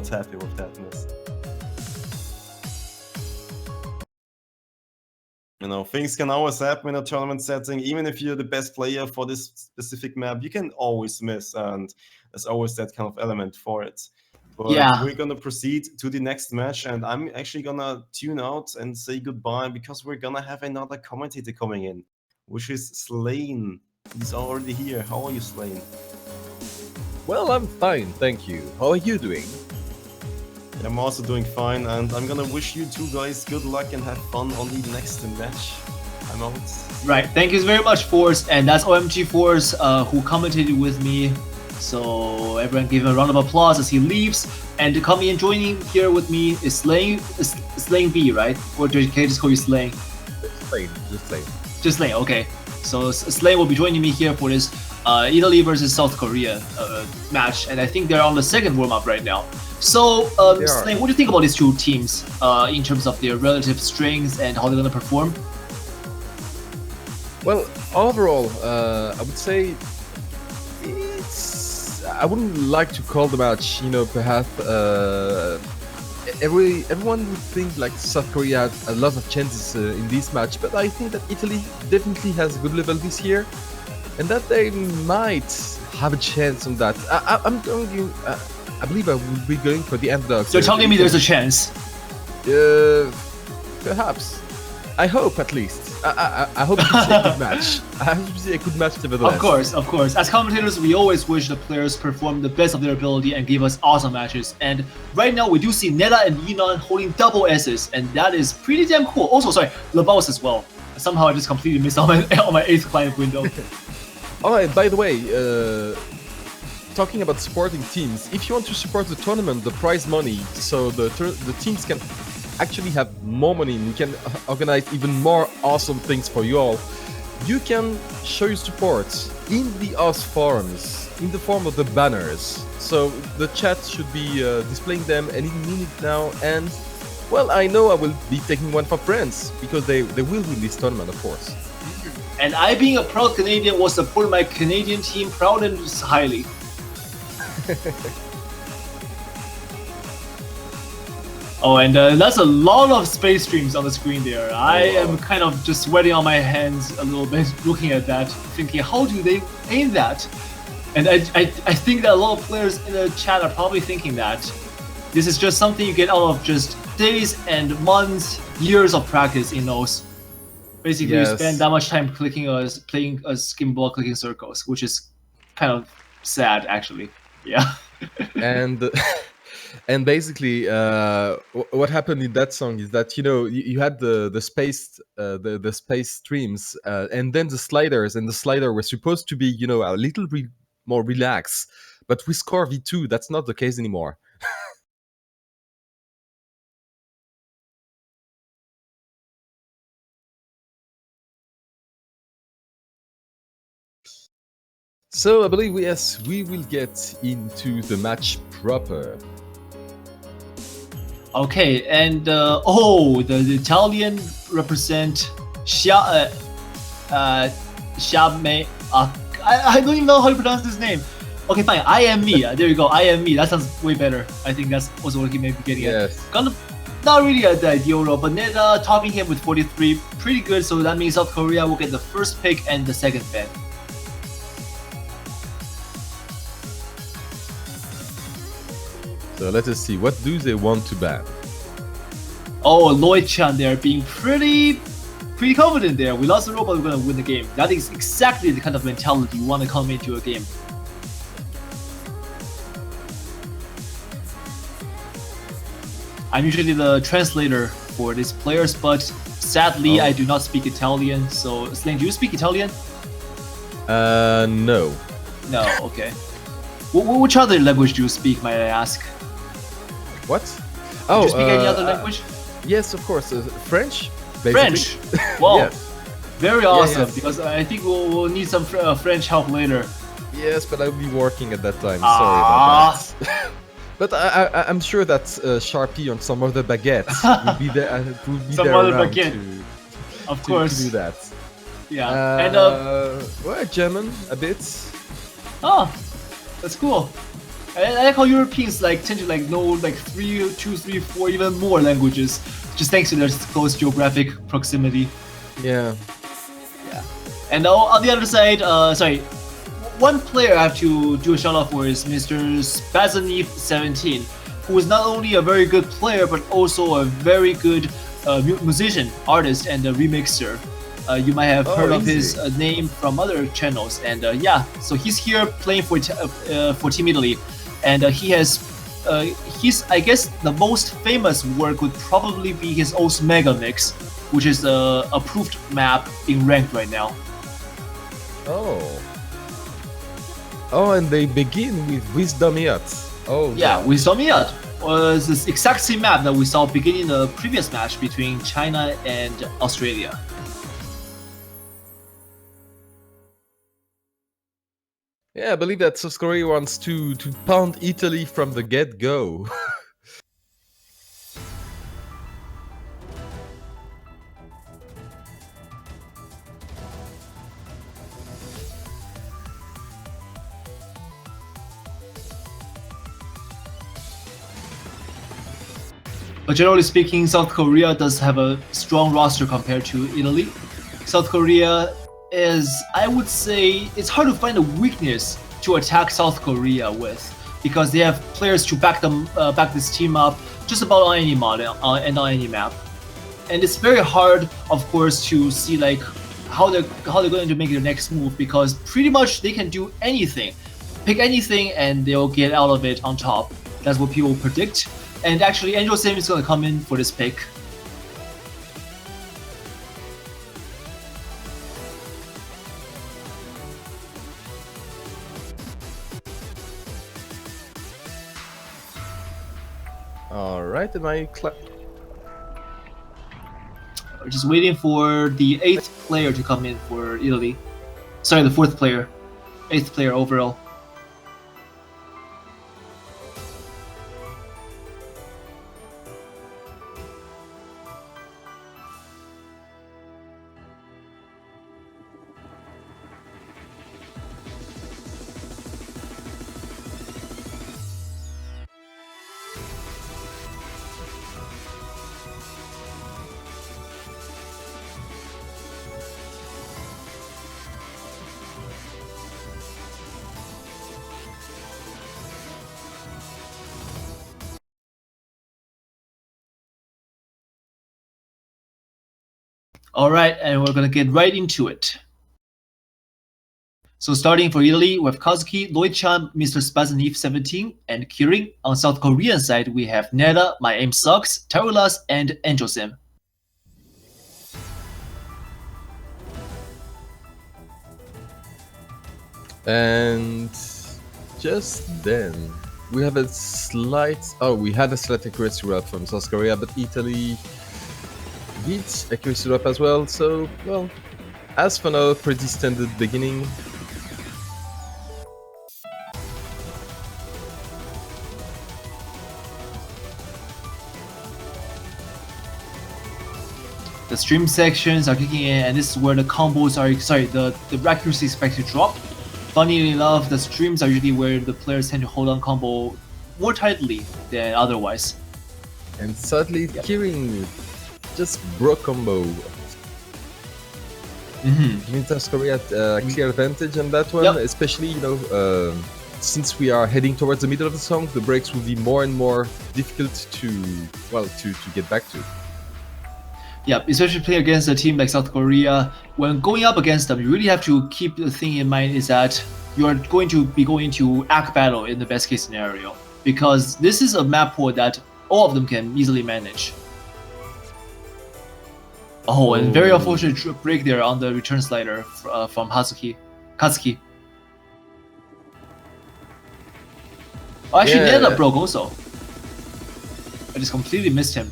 not happy with that. You know, things can always happen in a tournament setting. Even if you're the best player for this specific map, you can always miss, and there's always that kind of element for it. But Yeah. we're gonna proceed to the next match, and I'm actually gonna tune out and say goodbye because we're gonna have another commentator coming in, which is Slane. He's already here. How are you, Slane? Well, I'm fine, thank you. How are you doing? I'm also doing fine, and I'm gonna wish you two guys good luck and have fun on the next match. I'm out. Right, thank you very much, Force, and that's OMG Force who commentated with me. So everyone give him a round of applause as he leaves. And to come in joining here with me is Slane B, right? Or can I just call you Slane? Slane. Just Slane, okay. So Slane will be joining me here for this Italy versus South Korea match, and I think they're on the second warm-up right now. So, Slane, what do you think about these two teams in terms of their relative strengths and how they're going to perform? Well, overall, I would say I wouldn't like to call the match, you know, perhaps everyone would think like South Korea has a lot of chances in this match, but I think that Italy definitely has a good level this year, and that they might have a chance on that. I believe I will be going for the underdog. So you're telling me there's a chance? Perhaps. I hope, at least. I hope it's a good match. I hope it's a good match nevertheless. Of course. As commentators, we always wish the players perform the best of their ability and give us awesome matches. And right now, we do see Neta and Yinan holding double S's, and that is pretty damn cool. Also, sorry, Labaus as well. Somehow I just completely missed on my 8th client window. Alright, by the way, talking about supporting teams, if you want to support the tournament, the prize money, so the teams can actually have more money and we can organize even more awesome things for you all, you can show your support in the OS forums in the form of the banners. So the chat should be displaying them any minute now, and well, I know I will be taking one for friends because they will win this tournament, of course. And I, being a proud Canadian, will support my Canadian team proud and highly. Oh, and that's a lot of space streams on the screen there. I am kind of just sweating on my hands a little bit looking at that, thinking, how do they aim that? And I think that a lot of players in the chat are probably thinking that this is just something you get out of just days and months, years of practice in those. Basically, you spend that much time playing a skim ball, clicking circles, which is kind of sad, actually. Yeah. And basically, what happened in that song is that, you know, you had the space streams, and then the sliders, and the slider were supposed to be, you know, a little more relaxed. But with Score V2, that's not the case anymore. So I believe we will get into the match proper. Okay, and the Italian represent Xiame. I don't even know how to pronounce his name. Okay, fine. I am me. There you go. I am me. That sounds way better. I think that's also what he may be getting at. Not really the ideal role, but Neta topping him with 43, pretty good. So that means South Korea will get the first pick and the second ban. So let us see, what do they want to ban? Oh, Lloyd Chan there being pretty confident there. We lost the role, but we're gonna win the game. That is exactly the kind of mentality you want to come into a game. I'm usually the translator for these players, but sadly I do not speak Italian. So, Slane, do you speak Italian? No. No, okay. Which other language do you speak, might I ask? What? Do you speak any other language? Yes, of course. French? Basically. French? Wow. Yes. Very awesome, because I think we'll need some French help later. Yes, but I'll be working at that time. Sorry about that. But I'm sure that Sharpie on some other baguette will be there. Will be some there other around baguette, of course. To do that. Yeah. And German a bit. Oh, that's cool. I like how Europeans like tend to like know like 2, 3, 4, even more languages, just thanks to their close geographic proximity. Yeah. And on the other side, sorry, one player I have to do a shout out for is Mr. Spazanif17, who is not only a very good player but also a very good musician, artist, and a remixer. You might have heard of his name from other channels, and yeah, so he's here playing for Team Italy, and he has his, I guess, the most famous work would probably be his Os Mega Mix, which is the approved map in ranked right now. Oh, and they begin with Wisdomiat. Oh, yeah, Wisdomiat was this exact same map that we saw beginning the previous match between China and Australia. Yeah, I believe that South Korea wants to pound Italy from the get-go. But generally speaking, South Korea does have a strong roster compared to Italy. South Korea is, I would say, it's hard to find a weakness to attack South Korea with, because they have players to back this team up just about on any mod and on any map. And it's very hard, of course, to see like how they're going to make their next move, because pretty much they can do anything, pick anything, and they'll get out of it on top. That's what people predict. And actually, Angel Sim is going to come in for this pick. Alright, am I We're just waiting for the 8th player to come in for Italy. Sorry, the 4th player. 8th player overall. Alright, and we're gonna get right into it. So starting for Italy, we have Kazuki, Lloyd-chan, Mr. Spazanif17, and Kirin. On South Korean side, we have Neda, My Aim Sucks, Tarulas, and Angel Sim. And just then, we have a slight... Oh, we had a slight accuracy drop from South Korea, but Italy beats accuracy drop as well, so, well, as for now, pretty standard beginning. The stream sections are kicking in, and this is where the combos are, sorry, the accuracy is expected to drop. Funny enough, the streams are usually where the players tend to hold on combo more tightly than otherwise. And sadly, Kirin just broke combo. Giving South Korea a clear advantage on that one, especially, you know, since we are heading towards the middle of the song, the breaks will be more and more difficult to, well, to get back to. Yeah, especially playing against a team like South Korea, when going up against them, you really have to keep the thing in mind is that you are going to be going to act battle in the best case scenario, because this is a map pool that all of them can easily manage. Oh, and very unfortunate break there on the return slider from Kazuki. Oh, actually, Neda broke also. I just completely missed him.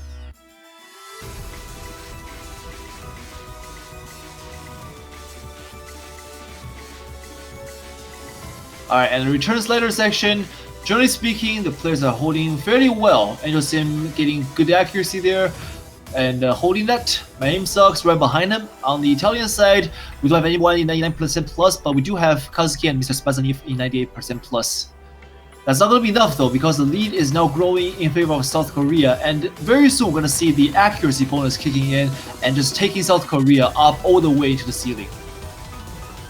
Alright, and the return slider section, generally speaking, the players are holding fairly well. Angel Sim getting good accuracy there, and holding that. My Aim Sucks right behind him. On the Italian side, we don't have anyone in 99% plus, but we do have Kazuki and Mr. Spazanif in 98% plus. That's not going to be enough though, because the lead is now growing in favor of South Korea, and very soon we're going to see the accuracy bonus kicking in and just taking South Korea up all the way to the ceiling.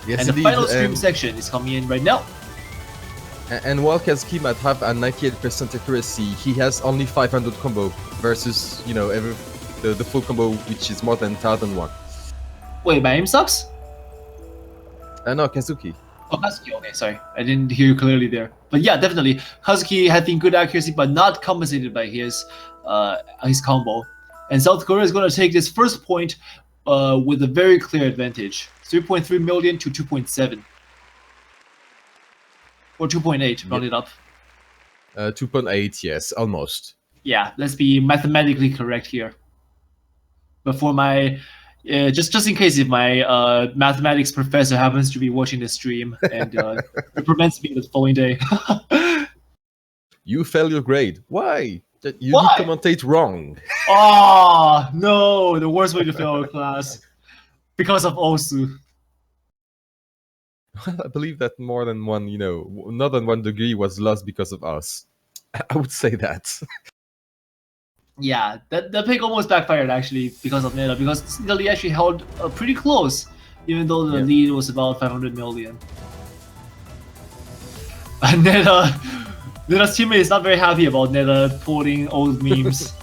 Yes, And the final stream section is coming in right now. And while Kazuki might have a 98% accuracy, he has only 500 combo versus, you know, the full combo, which is more than 1001. Wait, my aim sucks? No, Kazuki. Oh, Kazuki, okay, sorry. I didn't hear you clearly there. But yeah, definitely. Kazuki having good accuracy, but not compensated by his combo. And South Korea is going to take this first point with a very clear advantage. 3.3 million to 2.7. Or 2.8, round it up. 2.8, yes, almost. Yeah, let's be mathematically correct here. Before my... just in case if my mathematics professor happens to be watching the stream and reprimands me the following day. You failed your grade. Why? You Why? did commentate wrong. Oh, no, the worst way to fail a class. Because of Osu. I believe that more than one, you know, more than 1 degree was lost because of us. I would say that. Yeah, that pick almost backfired actually because of Neta, because Italy actually held pretty close, even though the lead was about 500 million. And Neta's teammate is not very happy about Neta pulling old memes.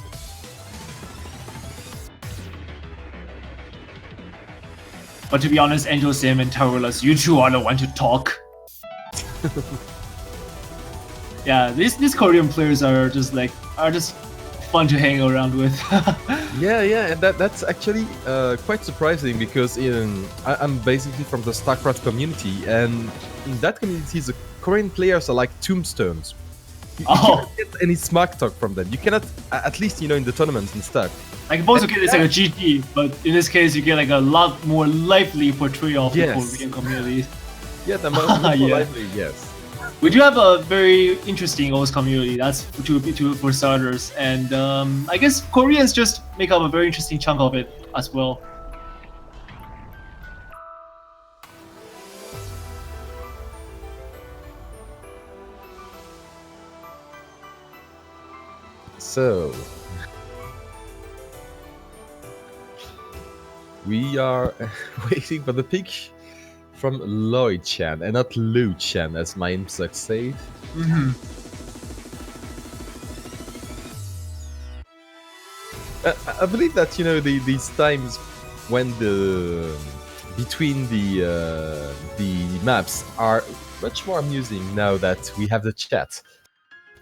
But to be honest, Angel Sim and Taurus, you two are the one to talk. Yeah, these Korean players are just fun to hang around with. Yeah, and that's actually quite surprising because I'm basically from the StarCraft community, and in that community, the Korean players are like tombstones. You cannot get any smack talk from them. You cannot, at least in the tournaments and stuff. Like most you get is like a GG, but in this case you get like a lot more lively portrayal of the Korean community. Yeah, the most lively, yes. We do have a very interesting OS community, that's for starters, and I guess Koreans just make up a very interesting chunk of it as well. So we are waiting for the pick from Lloyd Chan and not Lou Chan, as my IMSUC said. I believe that these times when between the maps are much more amusing now that we have the chat.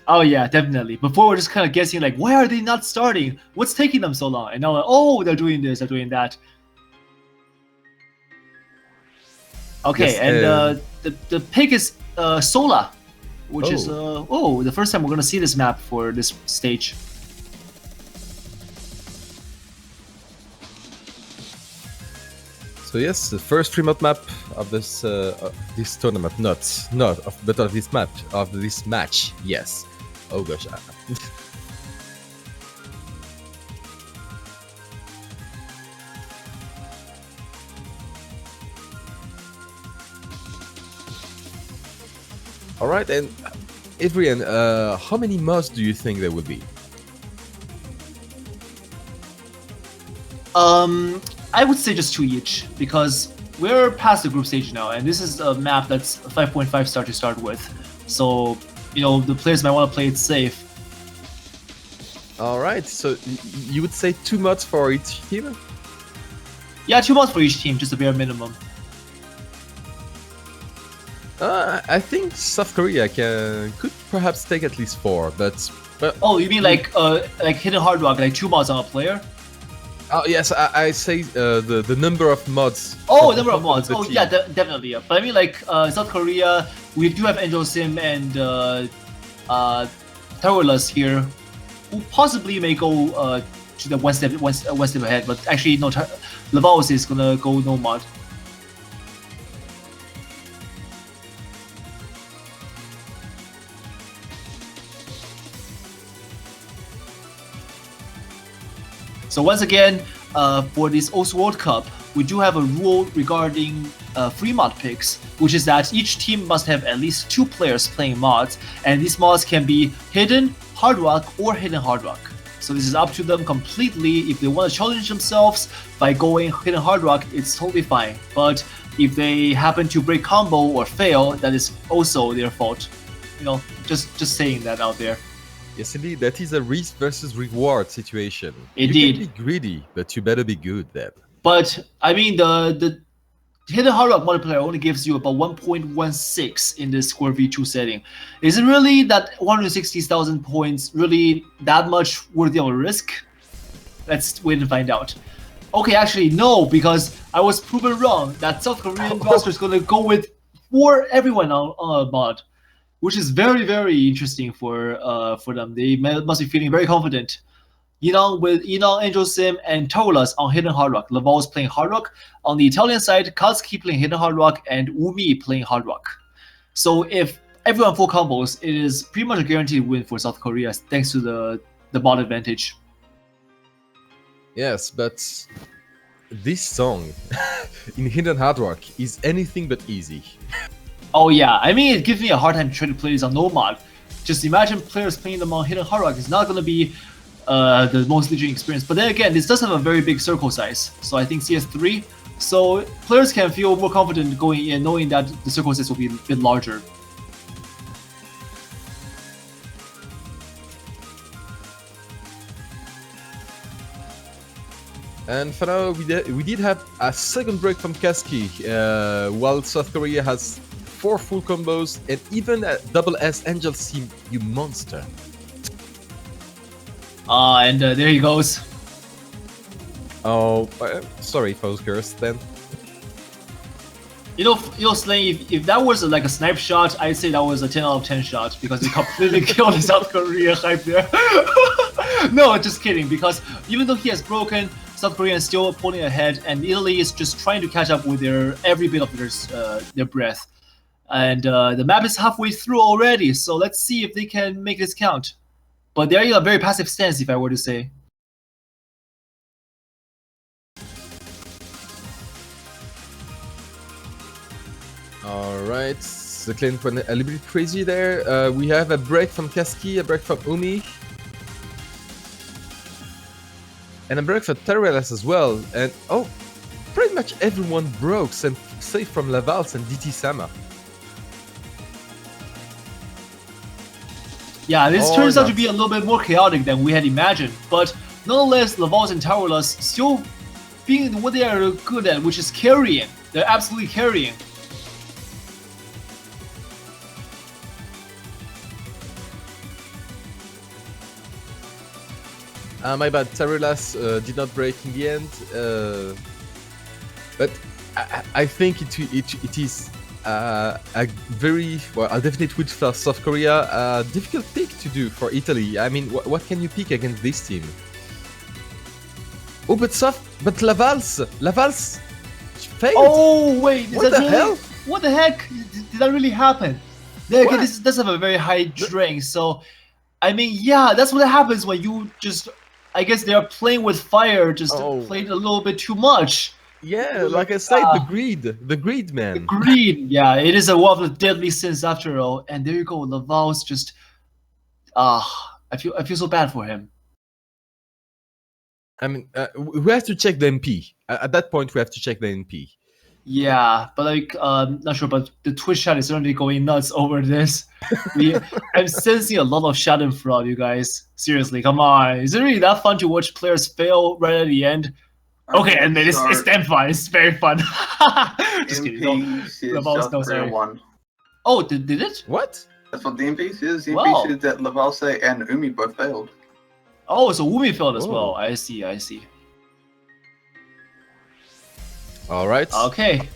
Oh yeah, definitely. Before we're just kind of guessing like, why are they not starting? What's taking them so long? And now like, oh, they're doing this, they're doing that. Okay, yes, and the pick is Sola, which is the first time we're gonna see this map for this stage. So yes, the first remote map of this tournament, but of this map, of this match. Yes. Oh gosh. All right, and Adrian, how many mods do you think there will be? I would say just 2 each, because we're past the group stage now, and this is a map that's 5.5 star to start with. So, the players might want to play it safe. All right, so you would say 2 mods for each team? Yeah, 2 mods for each team, just a bare minimum. I think South Korea could perhaps take at least 4, but oh, you mean like Hidden Hard Rock, like 2 mods on a player? Oh yes, I say the number of mods. Oh, number of mods. Oh yeah, definitely. Yeah. But I mean like South Korea, we do have Angel Sim and Taurus here, who possibly may go to the one step ahead. But actually, no, Lavos is gonna go no mod. So once again, for this OS World Cup, we do have a rule regarding free mod picks, which is that each team must have at least 2 players playing mods, and these mods can be hidden hard rock or hidden hard rock. So this is up to them completely. If they want to challenge themselves by going hidden hard rock, it's totally fine. But if they happen to break combo or fail, that is also their fault. You know, just saying that out there. Yes, indeed, that is a risk versus reward situation. Indeed. You can be greedy, but you better be good then. But I mean, the hidden hard rock multiplayer only gives you about 1.16 in the square v2 setting. Is it really that 160,000 points really that much worthy of a risk? Let's wait and find out. Okay, actually no, because I was proven wrong. That South Korean roster is gonna go with for everyone on a mod, which is very, very interesting for them. They must be feeling very confident. With Angel Sim, and Tolas on hidden hard rock. Laval's playing hard rock. On the Italian side, Katsuki playing hidden hard rock, and Umi playing hard rock. So if everyone full combos, it is pretty much a guaranteed win for South Korea thanks to the mod advantage. Yes, but this song in hidden hard rock is anything but easy. Oh yeah, I mean it gives me a hard time trying to play this on no mod. Just imagine players playing them on hidden hard rock. It's not gonna be the most legit experience. But then again, this does have a very big circle size, so I think CS3. So players can feel more confident going in, knowing that the circle size will be a bit larger. And for now, we did have a second break from Kaski, while South Korea has 4 full combos and even a double S Angel Sim, you monster. And there he goes. Oh, sorry, Focus then. Slane, if that was like a snipe shot, I'd say that was a 10 out of 10 shot because it completely killed South Korea hype there. No, just kidding, because even though he has broken, South Korea is still pulling ahead, and Italy is just trying to catch up with every bit of their breath. And the map is halfway through already, so let's see if they can make this count. But they're in a very passive stance, if I were to say. Alright, the claim went a little bit crazy there. We have a break from Kaski, a break from Umi. And a break for Terelas as well. And oh, pretty much everyone broke, and safe from Lavals and DT Sama. Yeah, this turns out to be a little bit more chaotic than we had imagined, but nonetheless, Lavals and Tarolas still being what they are good at, which is carrying. They're absolutely carrying. My bad, Tarolas did not break in the end, but I think it is a very, well, a definite win for South Korea. A difficult pick to do for Italy. I mean, what can you pick against this team? Oh, but Lavals failed. Oh wait, what the hell? What the heck? Did that really happen? Then again, this does have a very high strength, so I mean, yeah, that's what happens when you just. I guess they are playing with fire, just played a little bit too much. Yeah, like I said, the greed, man. The greed, yeah, it is one of the deadly sins after all. And there you go, Laval's just, I feel so bad for him. I mean, we have to check the MP. At that point, we have to check the MP. Yeah, but like, not sure, but the Twitch chat is certainly going nuts over this. I'm sensing a lot of Schadenfreude, you guys. Seriously, come on. Is it really that fun to watch players fail right at the end? Okay, and then it's damn fun. It's very fun. Just kidding. Won. Oh, did it? What? That's what the MP says. The MP said that Lavalse and Umi both failed. Oh, so Umi failed as well. I see. All right. Okay.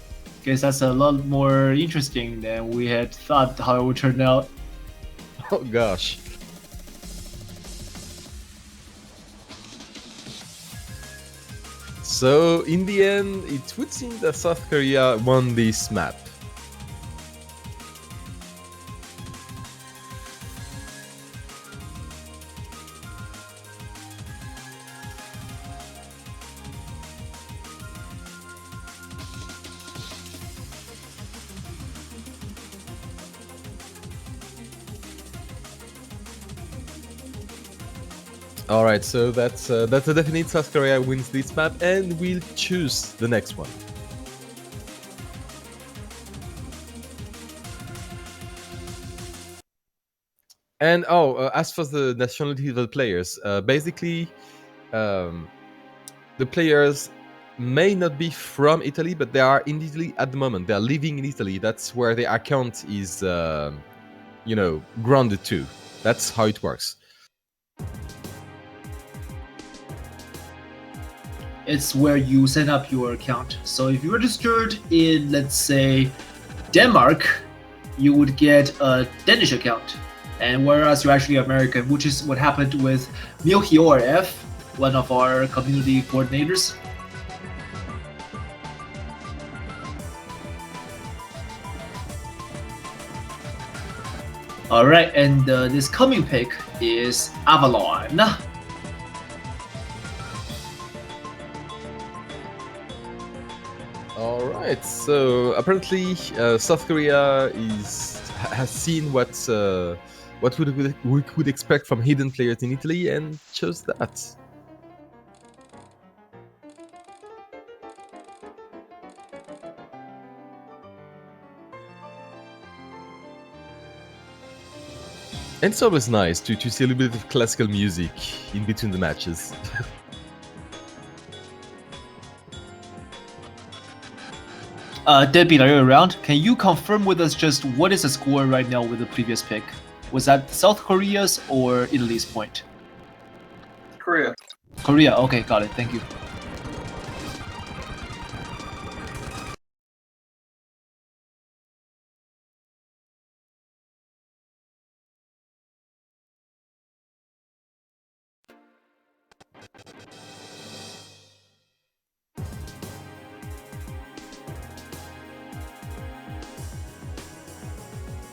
Guess that's a lot more interesting than we had thought how it would turn out. Oh gosh. So in the end, it would seem that South Korea won this map. All right, so that's a definite. South Korea wins this map, and we'll choose the next one. And as for the nationality of the players, basically, the players may not be from Italy, but they are in Italy at the moment. They are living in Italy. That's where their account is, grounded to. That's how it works. It's where you set up your account. So if you registered in, let's say, Denmark, you would get a Danish account. And whereas you're actually American, which is what happened with Milchior F, one of our community coordinators. Alright, and this coming pick is Avalon. Alright, so apparently South Korea has seen what we could expect from hidden players in Italy and chose that. And it's always nice to see a little bit of classical music in between the matches. Deadbeat, are you around? Can you confirm with us just what is the score right now with the previous pick? Was that South Korea's or Italy's point? Korea. Korea, okay, got it, thank you.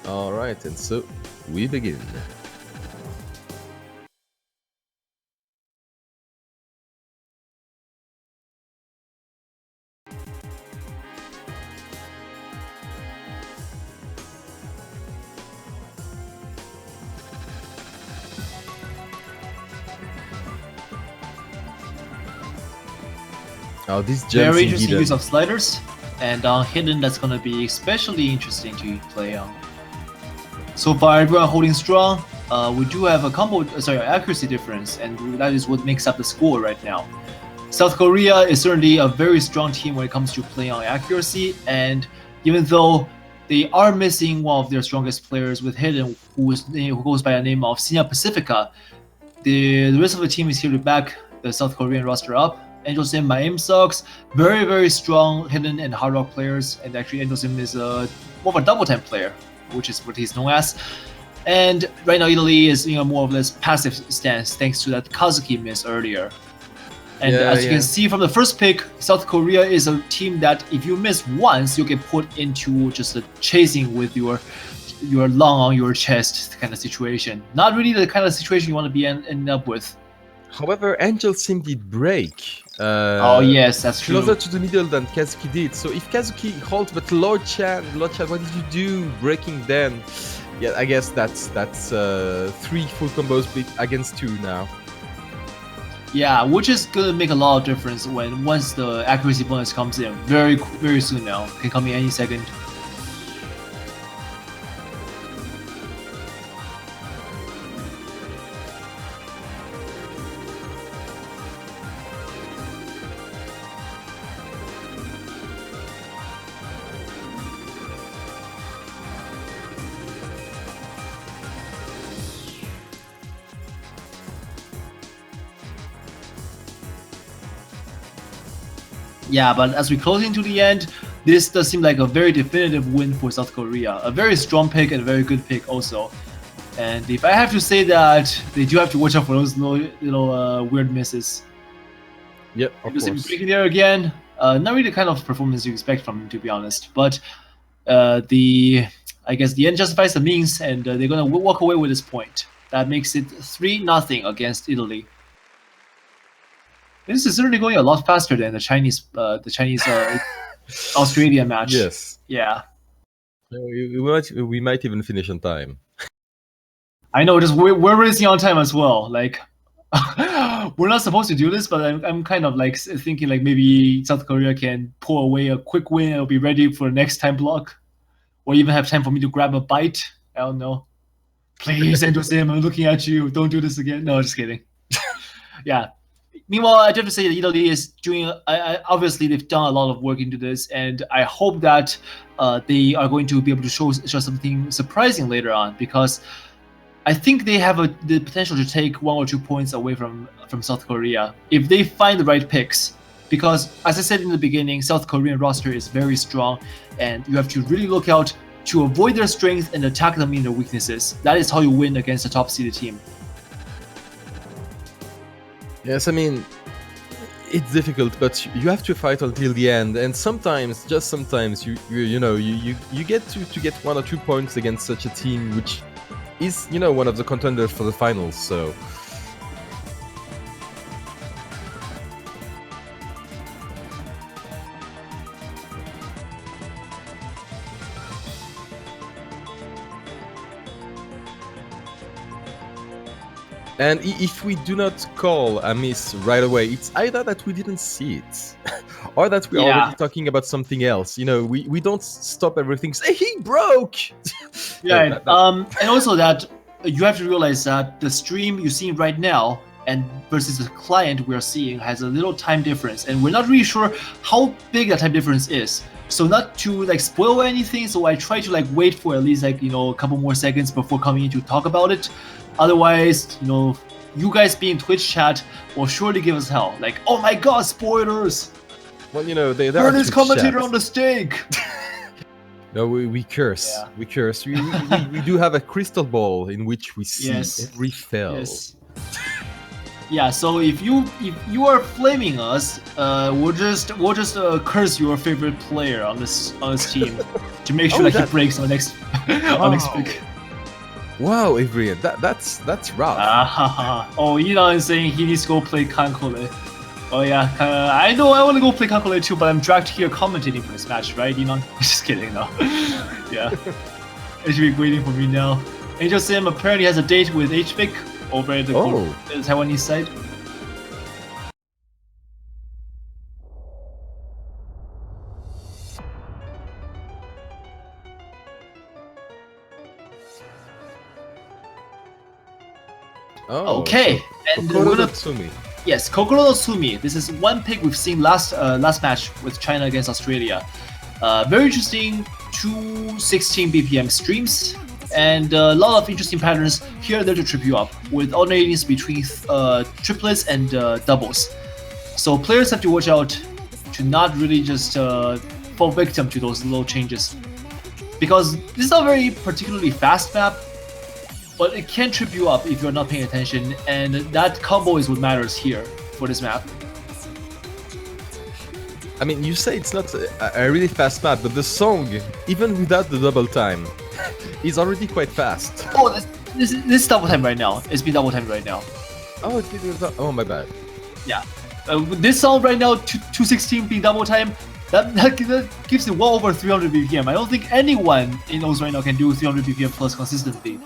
Alright, and so we begin. Oh, these gems Very in interesting hidden. use of sliders, and on hidden that's gonna be especially interesting to play on. So far, everyone holding strong. We do have a accuracy difference, and that is what makes up the score right now. South Korea is certainly a very strong team when it comes to playing on accuracy, and even though they are missing one of their strongest players with hidden, who goes by the name of Sina Pacifica, the rest of the team is here to back the South Korean roster up. Angel Sim, my aim sucks. Very, very strong hidden and hard rock players, and actually Angel Sim is more of a double time player, which is what he's known as. And right now Italy is more of this passive stance thanks to that Kazuki miss earlier. And as you can see from the first pick, South Korea is a team that if you miss once, you get put into just a chasing with your lung on your chest kind of situation. Not really the kind of situation you want to be end up with. However, Angel Sim did break. Oh yes, that's true. Closer to the middle than Kazuki did. So if Kazuki holds, but Lord Chan, what did you do breaking then? Yeah, I guess that's 3 full combos against 2 now. Yeah, which is gonna make a lot of difference once the accuracy bonus comes in very, very soon now. Can come in any second. Yeah, but as we close into the end, this does seem like a very definitive win for South Korea. A very strong pick and a very good pick also. And if I have to say that, they do have to watch out for those little weird misses. Yep, of course. Breaking there again, not really the kind of performance you expect from him, to be honest. But I guess the end justifies the means, and they're gonna walk away with this point. That makes it 3-0 against Italy. This is certainly going a lot faster than the Chinese Australia match. Yes. Yeah. We might even finish on time. I know. Just we're racing on time as well. Like, We're not supposed to do this, but I'm kind of like thinking like maybe South Korea can pull away a quick win and will be ready for the next time block, or even have time for me to grab a bite. I don't know. Please, Endosim, I'm looking at you. Don't do this again. No, just kidding. Yeah. Meanwhile, I do have to say that Italy is doing. Obviously, they've done a lot of work into this, and I hope that they are going to be able to show something surprising later on, because I think they have the potential to take 1 or 2 points away from South Korea if they find the right picks. Because as I said in the beginning, South Korean roster is very strong, and you have to really look out to avoid their strengths and attack them in their weaknesses. That is how you win against a top-seeded team. Yes, I mean, it's difficult, but you have to fight until the end. And sometimes, just sometimes, you get to get 1 or 2 points against such a team, which is one of the contenders for the finals. So. And if we do not call a miss right away, it's either that we didn't see it, or that we're already talking about something else. We don't stop everything. Say he broke. Yeah, and also that you have to realize that the stream you're seeing right now and versus the client we're seeing has a little time difference, and we're not really sure how big that time difference is. So not to like spoil anything, so I try to like wait for at least like a couple more seconds before coming in to talk about it. Otherwise, you guys being Twitch chat will surely give us hell. Like, oh my god, spoilers! Well, they burn this commentator on the stake. No, we curse. Yeah. We curse. We do have a crystal ball in which we see every fail. Yes. Yeah. So if you are flaming us, we'll just curse your favorite player on this team to make sure that he breaks on the next on next pick. Wow, Adrian, that's rough. Oh, Elon is saying he needs to go play Kankole. Oh yeah, I know I want to go play Kankole too, but I'm dragged here commentating for this match, right, Elon? Just kidding, no. Yeah, it should be waiting for me now. Angel Sim apparently has a date with HVIC over at the Taiwanese side. Oh, okay, and Kokoro no Tsumi. Yes, Kokoro no Tsumi. This is one pick we've seen last match with China against Australia. Very interesting 216 BPM streams, and a lot of interesting patterns here and there to trip you up, with alternating between triplets and doubles. So players have to watch out to not really just fall victim to those little changes, because this is not a very particularly fast map, but it can trip you up if you're not paying attention, and that combo is what matters here for this map. I mean, you say it's not a really fast map, but the song, even without the double time, is already quite fast. Oh, this is double time right now. It's been double time right now. Oh, oh my bad. Yeah. This song right now, 216 being double time, that gives it well over 300 BPM. I don't think anyone in those right now can do 300 BPM plus consistently.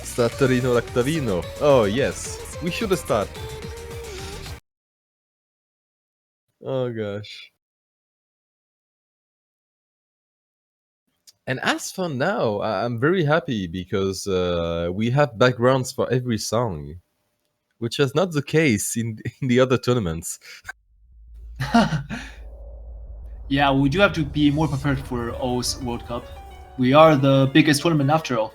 Statterino Lactavino. Oh yes, we should start. Oh gosh. And as for now, I'm very happy because we have backgrounds for every song, which is not the case in the other tournaments. Yeah, we do have to be more prepared for O's World Cup. We are the biggest tournament after all.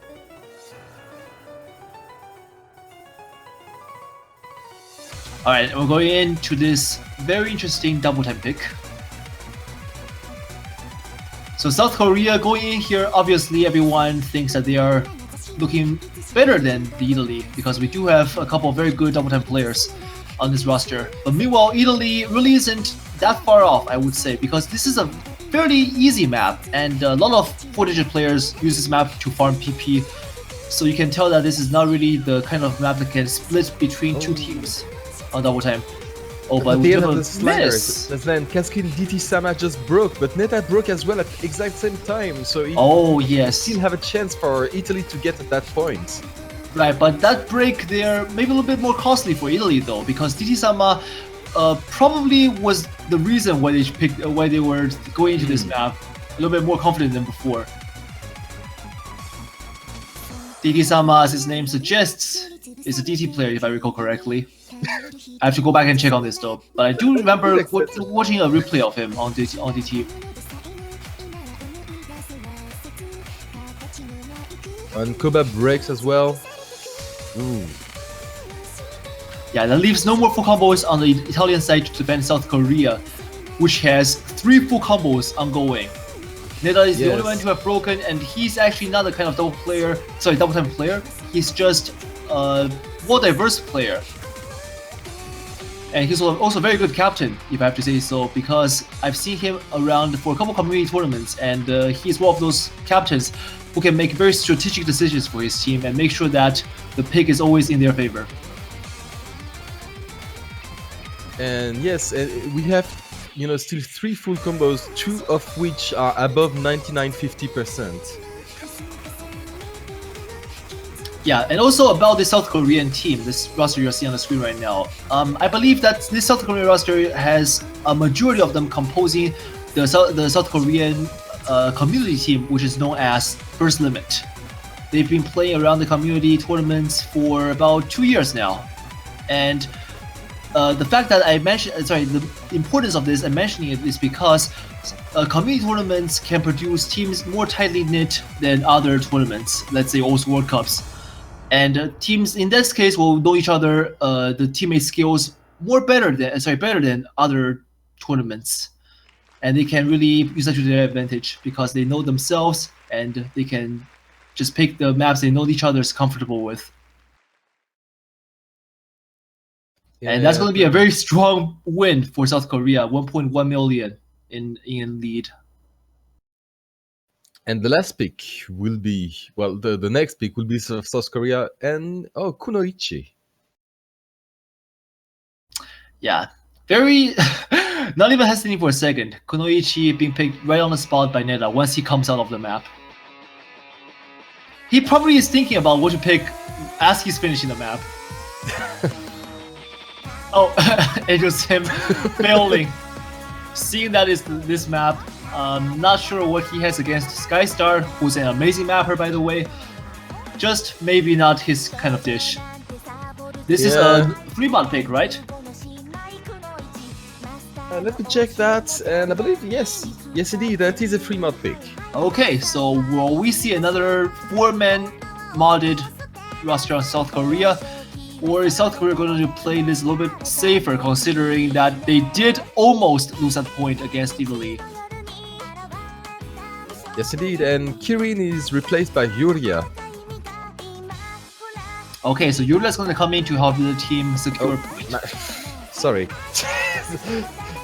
Alright, we're going into this very interesting double time pick. So South Korea going in here, obviously everyone thinks that they are looking better than the Italy, because we do have a couple of very good double time players on this roster. But meanwhile, Italy really isn't that far off, I would say, because this is a fairly easy map, and a lot of 4-digit players use this map to farm PP. So you can tell that this is not really the kind of map that can split between two teams on double time. Oh, but we they have have a the sliders. miss. And then Cascade DT Sama just broke, but Neta broke as well at the exact same time. So he Oh, yes. still have a chance for Italy to get at that point. Right, but that break there maybe a little bit more costly for Italy though, because DT-sama probably was the reason why they were going into this map a little bit more confident than before. DT-sama, as his name suggests, is a DT player if I recall correctly. I have to go back and check on this though, but I do remember watching a replay of him on DT. And Koba breaks as well. Ooh. Yeah, that leaves no more full combos on the Italian side to defend South Korea, which has 3 full combos ongoing. Neda is the only one to have broken, and he's actually not the kind of double time player. He's just a more diverse player. And he's also a very good captain, if I have to say so, because I've seen him around for a couple community tournaments, and he's one of those captains who can make very strategic decisions for his team and make sure that the pick is always in their favor. And yes, we have, still 3 full combos, 2 of which are above 99-50%. Yeah, and also about the South Korean team, this roster you're seeing on the screen right now. I believe that this South Korean roster has a majority of them composing the South Korean community team, which is known as First Limit. They've been playing around the community tournaments for about 2 years now, and the fact that the importance of this and mentioning it is because community tournaments can produce teams more tightly knit than other tournaments, let's say also World Cups. And teams in this case will know each other, the teammate skills better than other tournaments, and they can really use that to their advantage because they know themselves and they can just pick the maps they know each other is comfortable with. Yeah, and that's going to be a very strong win for South Korea, 1.1 million in lead. And the last pick will be, the next pick will be South Korea and, Kunoichi. Yeah, very, not even hesitating for a second. Kunoichi being picked right on the spot by Neda once he comes out of the map. He probably is thinking about what to pick as he's finishing the map. Oh, it was him failing. Seeing that is this map, not sure what he has against Skystar, who's an amazing mapper by the way. Just maybe not his kind of dish. This is a 3-mod pick, right? Let me check that, and I believe yes indeed, that is a 3-mod pick. Okay, so will we see another 4-man modded roster on South Korea? Or is South Korea going to play this a little bit safer, considering that they did almost lose that point against Italy? Yes, indeed, and Kirin is replaced by Yuria. Okay, so Yuria is going to come in to help the team secure point. Sorry.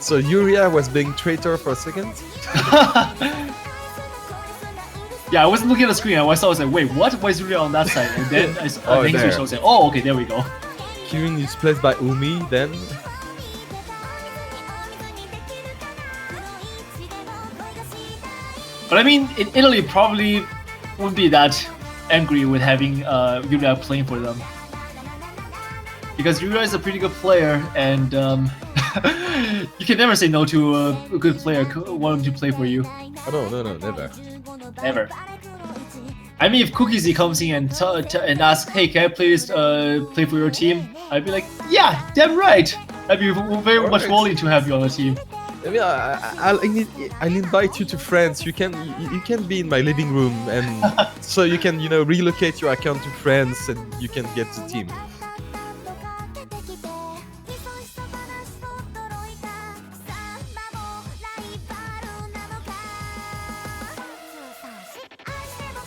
So Yuria was being traitor for a second? Yeah, I wasn't looking at the screen. I was like, wait, what? Why is Yuria on that side? And then I saw oh, okay, there we go. Kirin is placed by Umi then. But I mean, in Italy probably wouldn't be that angry with having Yuria playing for them. Because Yuria is a pretty good player, and you can never say no to a good player wanting to play for you. Oh, no, never. Never. I mean, if Cookiesy comes in and asks, hey, can I please play for your team? I'd be like, yeah, damn right. I'd be very much willing to have you on the team. I mean, I'll invite you to France. You can be in my living room, and so you can relocate your account to France, and you can get the team.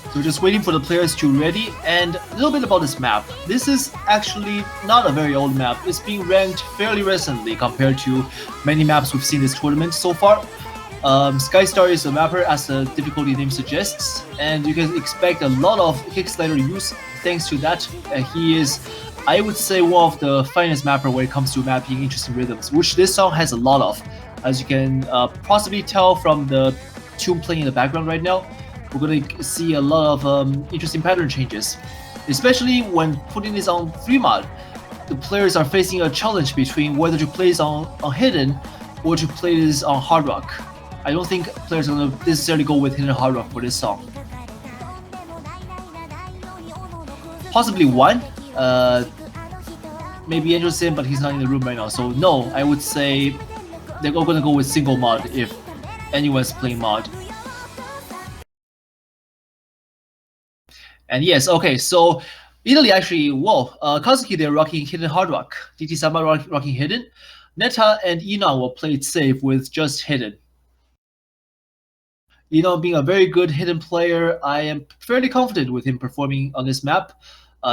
So we're just waiting for the players to ready, and a little bit about this map. This is actually not a very old map. It's being ranked fairly recently compared to many maps we've seen this tournament so far. Skystar is a mapper as the difficulty name suggests, and you can expect a lot of Kickstarter use thanks to that, he is, I would say, one of the finest mapper when it comes to mapping interesting rhythms, which this song has a lot of. As you can possibly tell from the tune playing in the background right now, we're going to see a lot of interesting pattern changes, especially when putting this on free mod. The players are facing a challenge between whether to play this on hidden or to play this on hard rock. I don't think players are going to necessarily go with hidden hard rock for this song. Possibly one, maybe Angel Sim, but he's not in the room right now. So no, I would say they're all going to go with single mod if anyone's playing mod. And yes, okay, so Italy actually, Kazuki, they're rocking hidden hard rock. DT-sama rocking hidden. Neta and Ina will play it safe with just hidden. Ina being a very good hidden player, I am fairly confident with him performing on this map.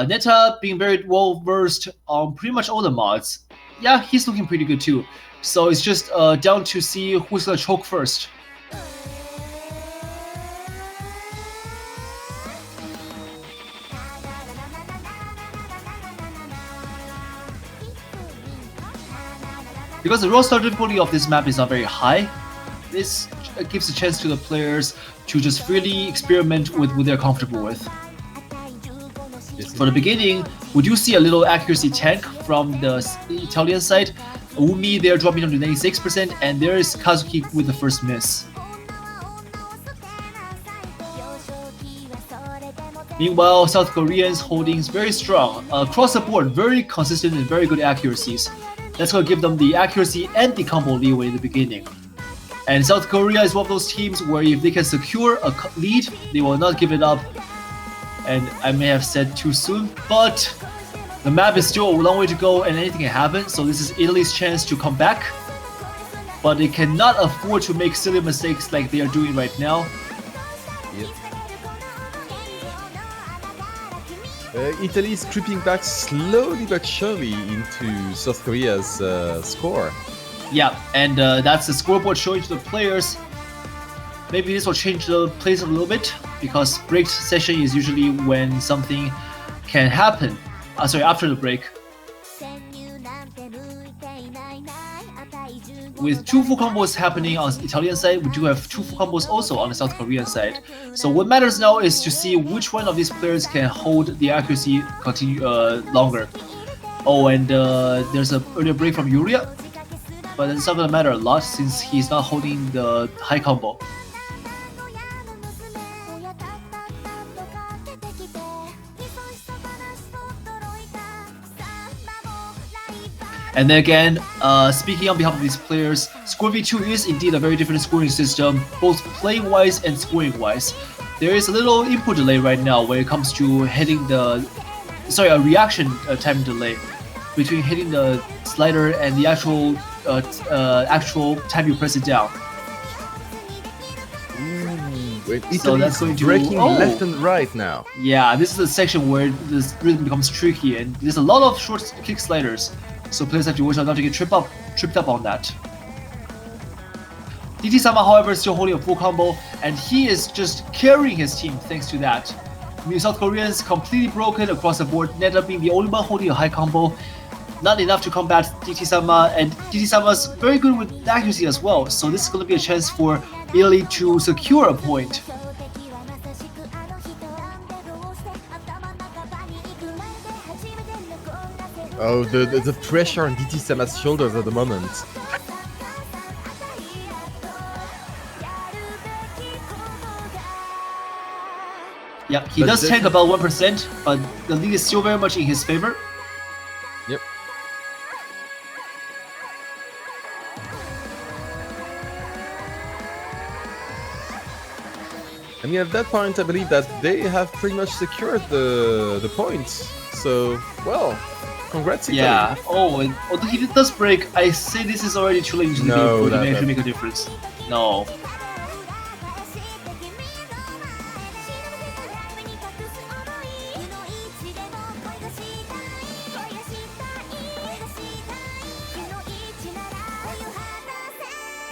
Neta being very well versed on pretty much all the mods. Yeah, he's looking pretty good too. So it's just down to see who's gonna choke first. Because the raw start difficulty of this map is not very high, this gives a chance to the players to just freely experiment with what they're comfortable with. For the beginning, we do see a little accuracy tank from the Italian side. Umi, they're dropping down to 96%, and there is Kazuki with the first miss. Meanwhile, South Koreans holding very strong. Across the board, very consistent and very good accuracies. That's going to give them the accuracy and the combo leeway in the beginning. And South Korea is one of those teams where if they can secure a lead, they will not give it up. And I may have said too soon, but the map is still a long way to go and anything can happen. So this is Italy's chance to come back. But they cannot afford to make silly mistakes like they are doing right now. Yep. Italy is creeping back slowly but surely into South Korea's score. Yeah, and that's the scoreboard showing to the players. Maybe this will change the place a little bit, because break session is usually when something can happen. After the break. With two full combos happening on the Italian side, we do have two full combos also on the South Korean side. So what matters now is to see which one of these players can hold the accuracy longer. Oh, and there's an earlier break from Yuria, but it's not gonna matter a lot since he's not holding the high combo. And then again, speaking on behalf of these players, Score V2 is indeed a very different scoring system, both playing-wise and scoring-wise. There is a little input delay right now when it comes to hitting the... a reaction time delay between hitting the slider and the actual time you press it down. So that's going to breaking left and right now. Yeah, this is a section where this rhythm becomes tricky, and there's a lot of short kick sliders. So players have to watch out not to get tripped up on that. DT-sama, however, is still holding a full combo, and he is just carrying his team thanks to that. South Koreans completely broken across the board, Neta being the only one holding a high combo. Not enough to combat DT-sama, and DT-sama's very good with accuracy as well, so this is going to be a chance for Italy to secure a point. Oh, the pressure on DT-sama's shoulders at the moment. Yeah, he does tank about 1%, but the lead is still very much in his favor. Yep. I mean, at that point, I believe that they have pretty much secured the points. So, well, congrats, Italy. Yeah. Oh, and although he does break, I say this is already too late into the game for him to actually make a difference. No.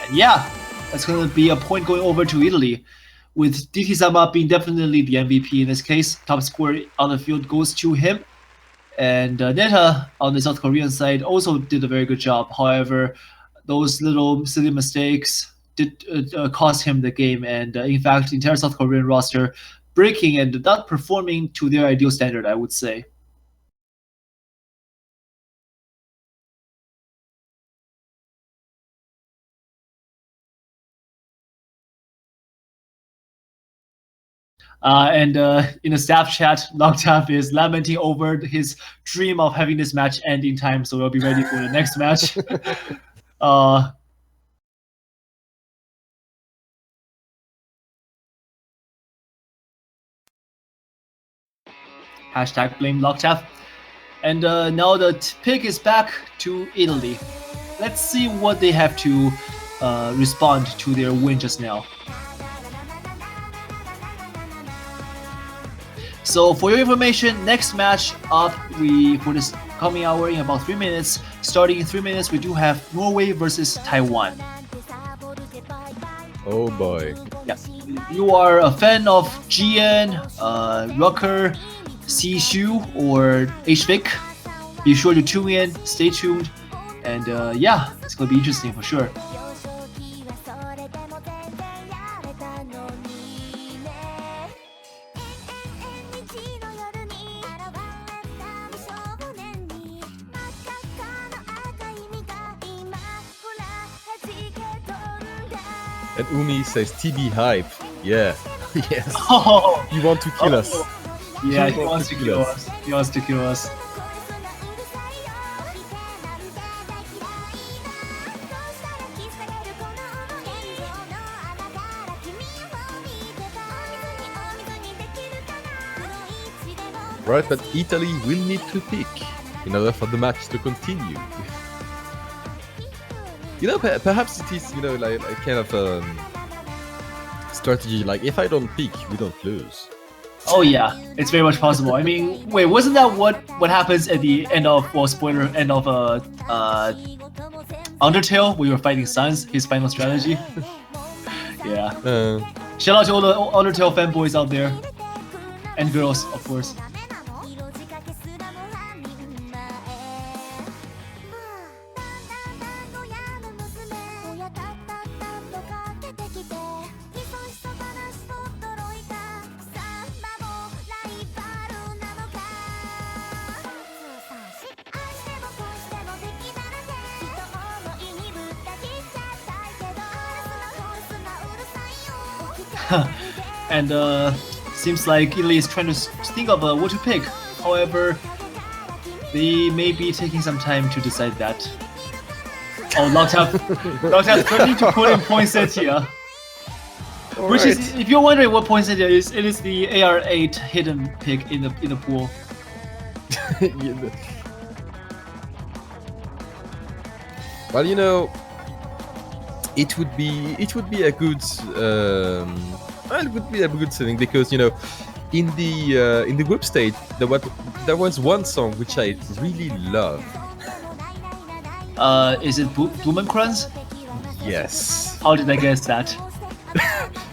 And yeah, that's going to be a point going over to Italy. with Diki-sama being definitely the MVP in this case. Top score on the field goes to him. And Neta on the South Korean side also did a very good job. However, those little silly mistakes did cost him the game. And in fact, the entire South Korean roster breaking and not performing to their ideal standard, I would say. And in the staff chat, Longtap is lamenting over his dream of having this match end in time, so we'll be ready for the next match. Hashtag blame Longtap. And now the pick is back to Italy. Let's see what they have to respond to their win just now. So for your information, next match up for this coming hour in about 3 minutes. Starting in 3 minutes, we do have Norway versus Taiwan. Oh boy. Yeah. You are a fan of GN, Rucker, Shu, or HVIC. Be sure to tune in, stay tuned, and yeah, it's gonna be interesting for sure. And Umi says TB hype. Yeah. Yes. Oh, You want to kill us. yeah, he wants to kill us. He wants to kill us. Right, but Italy will need to pick in order for the match to continue. You know, perhaps it is, you know, like kind of strategy. Like, if I don't pick, we don't lose. Oh yeah, it's very much possible. I mean, wait, wasn't that what happens at the end of, well, spoiler, end of Undertale, where you were fighting Sans, his final strategy? Yeah. Shout out to all the Undertale fanboys out there. And girls, of course. And seems like Italy is trying to think of what to pick. However, they may be taking some time to decide that. Oh, Longtap starting to put in poinsettia here. Which is, if you're wondering what poinsettia is, it is the AR8 hidden pick in the pool. Well, you know, it would be a good well, it would be a good setting because, you know, in the group stage there was one song which I really love. Is it Blumenkranz? Yes. How did I guess that?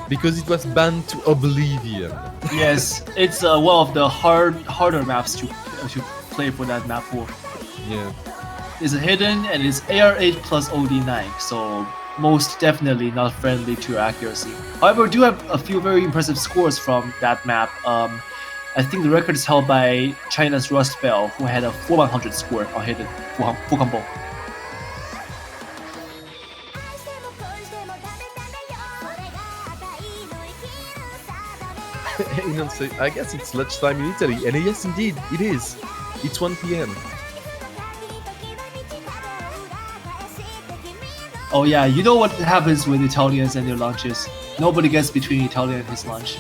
Because it was banned to oblivion. Yes, it's one of the harder maps to play for that map pool. Yeah. It's a hidden and it's AR8 plus OD9, so most definitely not friendly to accuracy. However, we do have a few very impressive scores from that map. I think the record is held by China's Rust Bell, who had a 4100 score on hidden full combo. I guess it's lunchtime in Italy, and yes, indeed, it is. It's 1 p.m. Oh yeah, you know what happens with Italians and their lunches. Nobody gets between Italian and his lunch.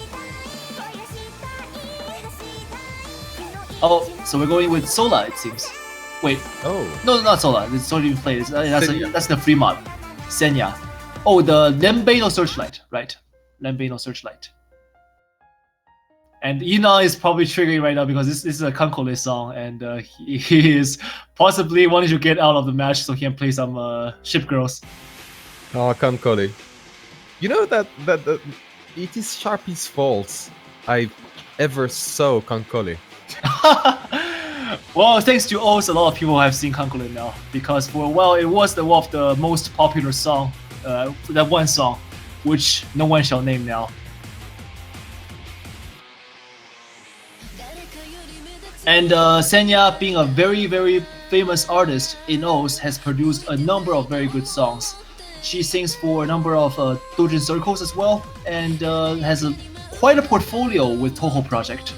Oh, so we're going with Sola, it seems. Wait. Oh. No, not Sola. It's not even played. That's the free mod. Senya. Oh, the Lembano Searchlight, right? Lembano Searchlight. And Ina is probably triggering right now because this is a Kankole song, and he is possibly wanting to get out of the match so he can play some Ship Girls. Oh, Kankole. You know that It is Sharpie's fault I ever saw Kankole. Well, thanks to O's, a lot of people have seen Kankule now, because for a while it was one of the most popular song, that one song, which no one shall name now. And Senya, being a very, very famous artist in O's, has produced a number of very good songs. She sings for a number of doujin circles as well, and has quite a portfolio with Toho Project.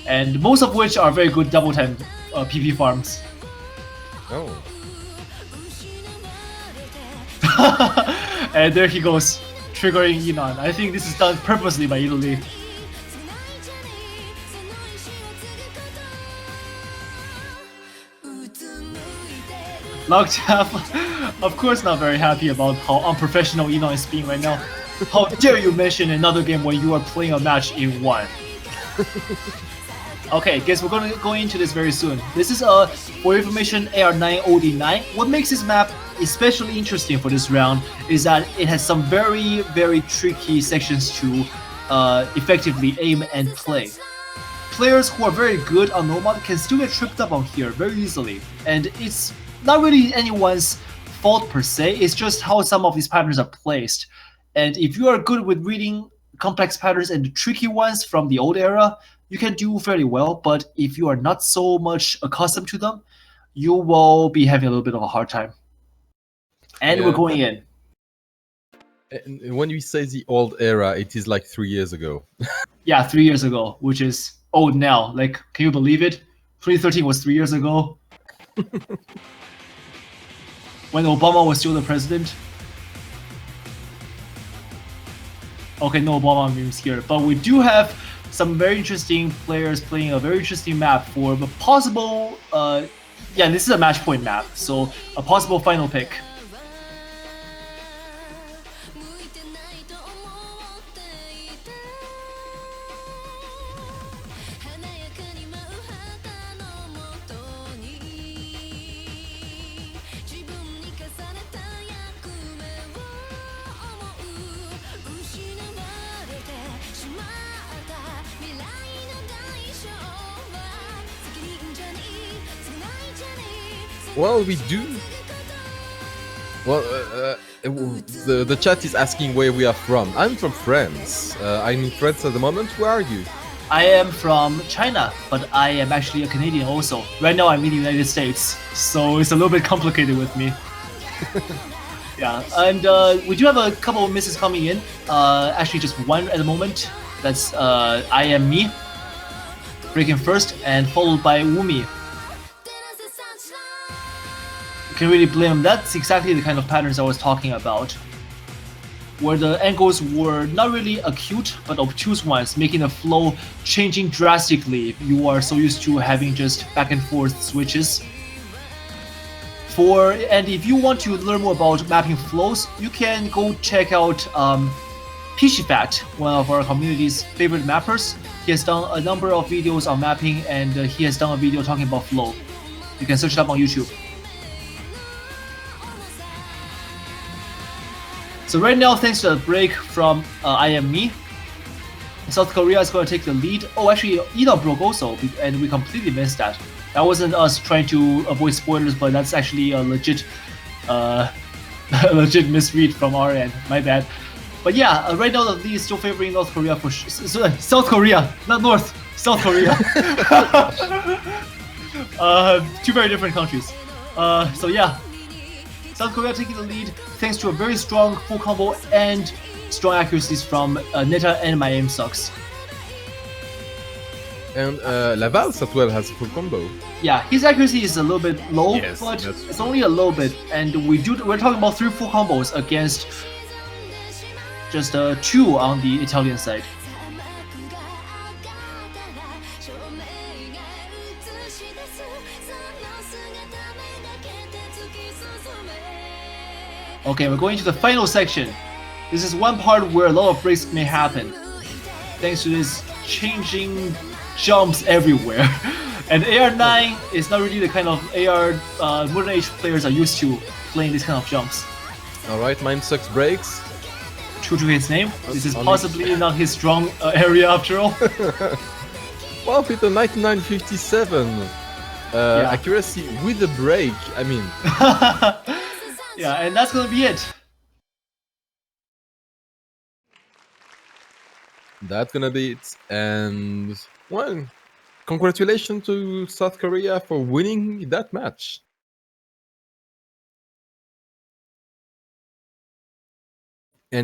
And most of which are very good double time PP farms. Oh. And there he goes, triggering Inan. I think this is done purposely by Italy. Lockjaw, of course, not very happy about how unprofessional Inan is being right now. How dare you mention another game when you are playing a match in one? Okay, guys, we're going to go into this very soon. This is for information, AR9 OD9. What makes this map especially interesting for this round is that it has some very, very tricky sections to effectively aim and play. Players who are very good on normal can still get tripped up on here very easily, and it's not really anyone's fault per se, it's just how some of these patterns are placed. And if you are good with reading complex patterns and the tricky ones from the old era, you can do fairly well, but if you are not so much accustomed to them, you will be having a little bit of a hard time. And Yeah. we're going in. And when you say the old era, it is like 3 years ago. Yeah, 3 years ago, which is old now. Like, can you believe it? 2013 was 3 years ago. When Obama was still the president. Okay, no Obama memes here, but we do have some very interesting players playing a very interesting map for the possible, yeah, this is a match point map, so a possible final pick. Well, we do. Well, the chat is asking where we are from. I'm from France. I'm in France at the moment. Where are you? I am from China, but I am actually a Canadian also. Right now I'm in the United States, so it's a little bit complicated with me. Yeah, and we do have a couple of misses coming in. Actually just one at the moment. That's I am me, breaking first, and followed by Wumi. You can really blame him. That's exactly the kind of patterns I was talking about, where the angles were not really acute but obtuse ones, making the flow changing drastically. You are so used to having just back and forth switches. And if you want to learn more about mapping flows, you can go check out Pishifat, one of our community's favorite mappers. He has done a number of videos on mapping, and he has done a video talking about flow. You can search it up on YouTube. So right now, thanks to the break from I Am Me, South Korea is going to take the lead. Oh, actually, Ida broke also, and we completely missed that. That wasn't us trying to avoid spoilers, but that's actually a legit, legit misread from our end. My bad. But yeah, right now the lead is still favoring North Korea for South Korea, not North, South Korea. Two very different countries. So yeah, South Korea taking the lead thanks to a very strong full combo and strong accuracies from Neta and My Aim Sucks. And Laval's as well has a full combo. Yeah, his accuracy is a little bit low, Yes, but that's it's only a little bit, and we're talking about 3 full combos against just 2 on the Italian side. Okay, we're going to the final section. This is one part where a lot of breaks may happen, thanks to this changing jumps everywhere. And AR9 is not really the kind of AR modern age players are used to playing these kind of jumps. Alright, Mime Sucks breaks. true to his name. This is Only- possibly not his strong area after all. Well, with the 9957 Yeah. accuracy with the break, I mean, Yeah, and that's gonna be it. that's gonna be it. And well, congratulations to South Korea for winning that match.